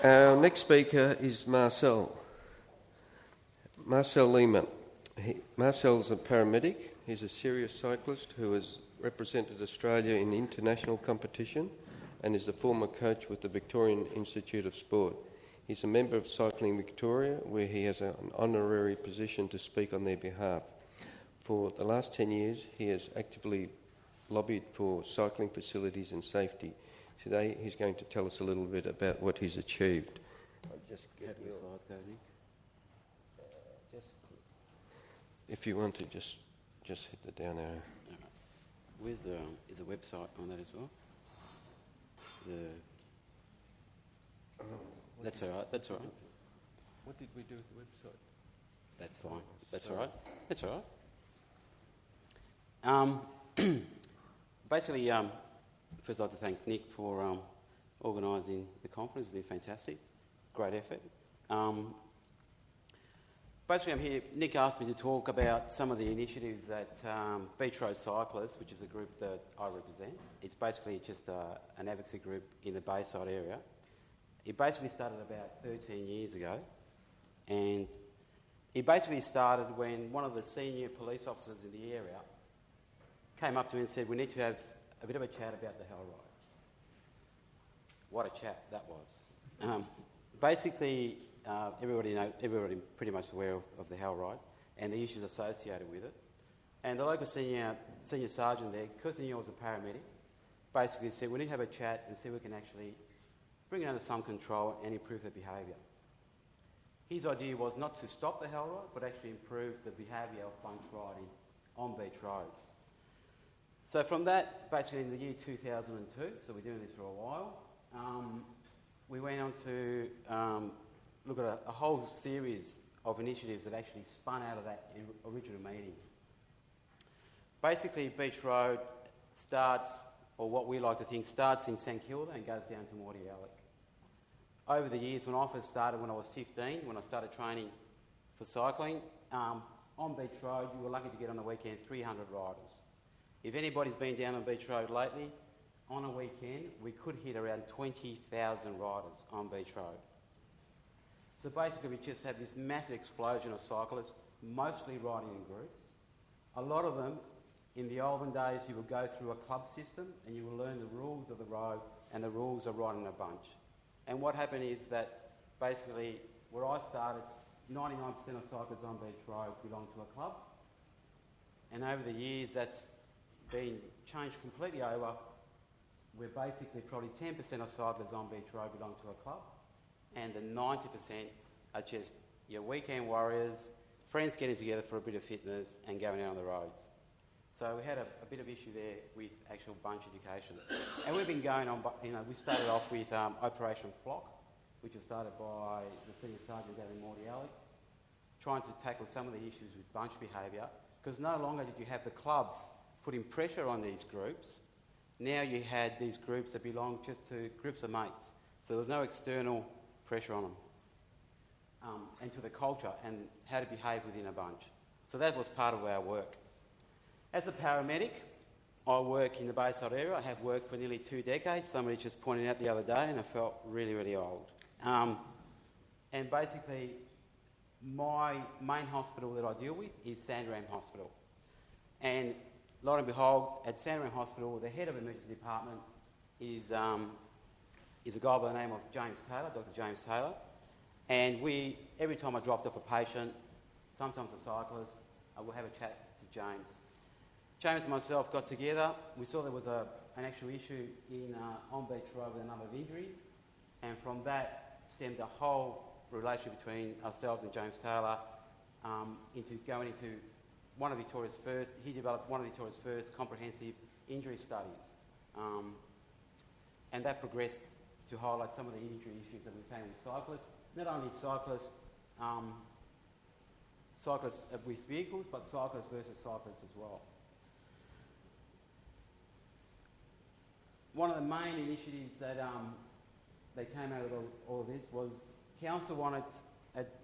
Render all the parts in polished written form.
Our next speaker is Marcel Lema. Marcel's a paramedic. He's a serious cyclist who has represented Australia in international competition and is the former coach with the Victorian Institute of Sport. He's a member of Cycling Victoria, where he has an honorary position to speak on their behalf. For the last 10 years, he has actively lobbied for cycling facilities and safety. Today, he's going to tell us a little bit about what he's achieved. I'll just get your slides go, Nick. If you want to, just hit the down arrow. Where's is a website on that as well? That's all right. That's all right. What did we do with the website? That's fine. That's all right. That's all right. Basically, first I'd like to thank Nick for organising the conference. It's been fantastic. Great effort. Basically, I'm here. Nick asked me to talk about some of the initiatives that Beach Road Cyclists, which is a group that I represent. It's basically just an advocacy group in the Bayside area. It basically started about 13 years ago, and it basically started when one of the senior police officers in the area came up to me and said, "We need to have a bit of a chat about the Hell Ride." What a chat that was. Basically, everybody pretty much aware of the Hell Ride and the issues associated with it. And the local senior sergeant there, because he knew I was a paramedic, basically said, "We need to have a chat and see if we can actually bring it under some control and improve the behaviour." His idea was not to stop the Hell Ride, but actually improve the behaviour of bunch riding on Beach Road. So from that, basically in the year 2002, so we're doing this for a while, we went on to look at a whole series of initiatives that actually spun out of that original meeting. Basically, Beach Road starts, or what we like to think starts in St Kilda and goes down to Mordialloc. Over the years, when I first started, when I was 15, when I started training for cycling, on Beach Road, you were lucky to get on the weekend 300 riders. If anybody's been down on Beach Road lately, on a weekend, we could hit around 20,000 riders on Beach Road. So basically, we just had this massive explosion of cyclists, mostly riding in groups. A lot of them, in the olden days, you would go through a club system and you would learn the rules of the road and the rules of riding a bunch. And what happened is that basically, where I started, 99% of cyclists on Beach Road belong to a club. And over the years, that's been changed completely over, where basically probably 10% of cyclists on Beach Road belong to a club, and the 90% are just your weekend warriors, friends getting together for a bit of fitness and going out on the roads. So we had a bit of issue there with actual bunch education. And we've been going on, we started off with Operation Flock, which was started by the Senior Sergeant down in Mordialloc, trying to tackle some of the issues with bunch behaviour, because no longer did you have the clubs putting pressure on these groups. Now you had these groups that belonged just to groups of mates. So there was no external pressure on them. And to the culture and how to behave within a bunch. So that was part of our work. As a paramedic, I work in the Bayside area. I have worked for nearly 2 decades. Somebody just pointed out the other day and I felt really, really old. And basically, my main hospital that I deal with is Sandringham Hospital. And lo and behold, at Sandringham Hospital, the head of the emergency department is a guy by the name of James Taylor, Dr. James Taylor. And every time I dropped off a patient, sometimes a cyclist, I will have a chat to James. James and myself got together. We saw there was an actual issue on Beach Road with a number of injuries. And from that stemmed a whole relationship between ourselves and James Taylor into going into one of Victoria's first, he developed one of Victoria's first comprehensive injury studies. And that progressed to highlight some of the injury issues that we found with cyclists. Not only cyclists with vehicles, but cyclists versus cyclists as well. One of the main initiatives that came out of all of this was Council wanted,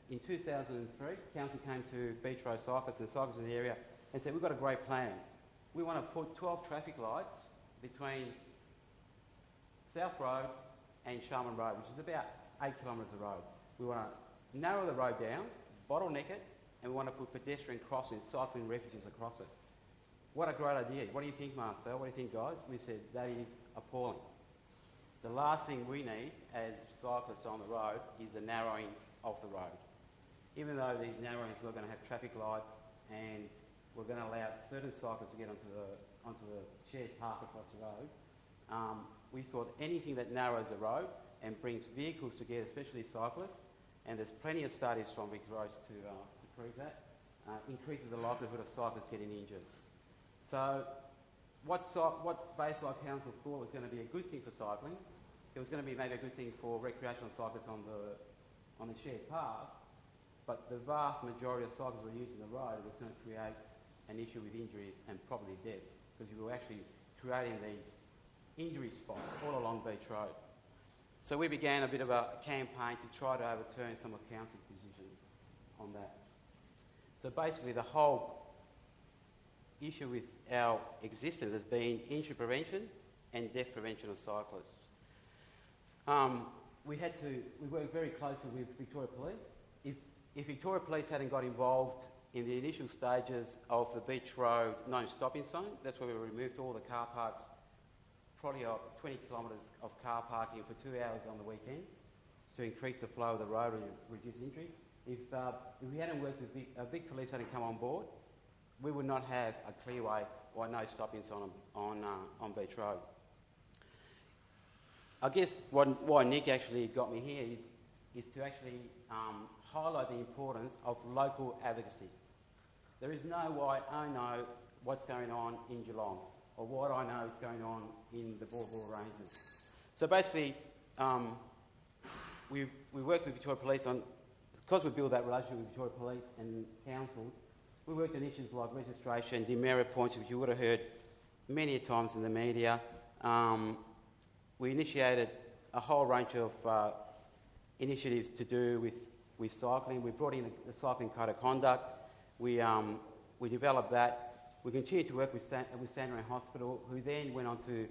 in 2003, Council came to Beach Road cyclists and cyclists in the area and said, "We've got a great plan. We want to put 12 traffic lights between South Road and Sharman Road, which is about 8 kilometres of road. We want to narrow the road down, bottleneck it, and we want to put pedestrian crossings, cycling refuges across it. What a great idea. What do you think, Marcel? What do you think, guys? We said, that is appalling. The last thing we need as cyclists on the road is the narrowing of the road. Even though these narrowings, we're going to have traffic lights and we're going to allow certain cyclists to get onto the shared path across the road, we thought anything that narrows the road and brings vehicles together, especially cyclists, and there's plenty of studies from Victoria to prove that, increases the likelihood of cyclists getting injured. So what Bayside Council thought was going to be a good thing for cycling, it was going to be maybe a good thing for recreational cyclists on the shared path, but the vast majority of cyclists were using the road was going to create an issue with injuries and probably death, because you were actually creating these injury spots all along Beach Road. So we began a bit of a campaign to try to overturn some of Council's decisions on that. So basically the whole issue with our existence has been injury prevention and death prevention of cyclists. We worked very closely with Victoria Police. If Victoria Police hadn't got involved in the initial stages of the Beach Road no stopping zone, that's where we removed all the car parks, probably 20 kilometres of car parking for 2 hours on the weekends to increase the flow of the road and reduce injury. If we hadn't worked with Vic Police hadn't come on board, we would not have a clearway or no stopping sign on Beach Road. I guess why Nick actually got me here is to actually highlight the importance of local advocacy. There is no way I know what's going on in Geelong or what I know is going on in the Boardwalk arrangements. So basically, we worked with Victoria Police on, because we built that relationship with Victoria Police and councils, we worked on issues like registration, demerit points, which you would have heard many times in the media. We initiated a whole range of initiatives to do with cycling. We brought in the Cycling Code of Conduct. We developed that. We continued to work with Sandown Hospital, who then went on to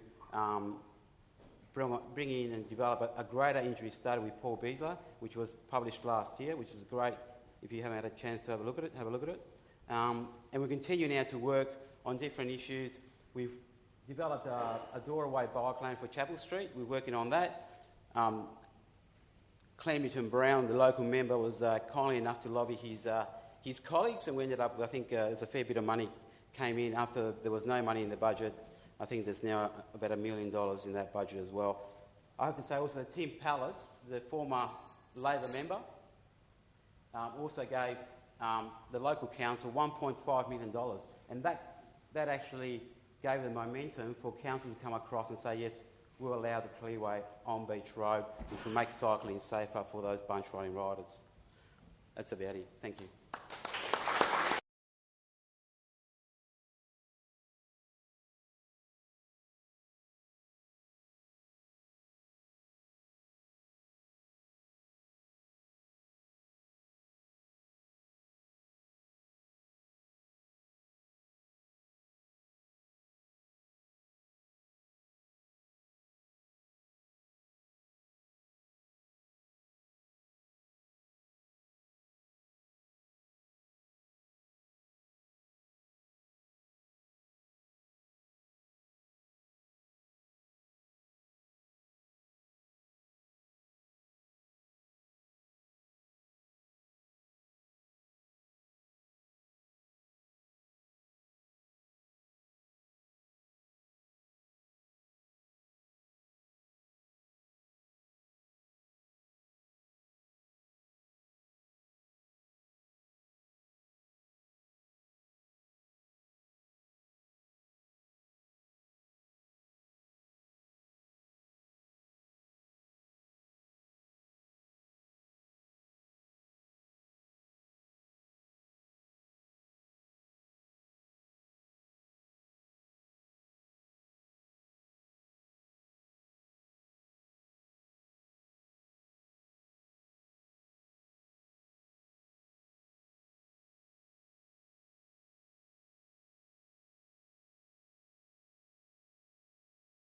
bring in and develop a greater injury study with Paul Bigler, which was published last year, which is great. If you haven't had a chance to have a look at it. And we continue now to work on different issues. We've developed a doorway bike lane for Chapel Street. We're working on that. Clementon Brown, the local member, was kindly enough to lobby his colleagues, and we ended up, I think there's a fair bit of money came in after there was no money in the budget. I think there's now about $1 million in that budget as well. I have to say also that Tim Pallas, the former Labor member, also gave the local council $1.5 million, and that actually gave the momentum for council to come across and say, yes, we'll allow the clearway on Beach Road, which will make cycling safer for those bunch riding riders. That's about it. Thank you.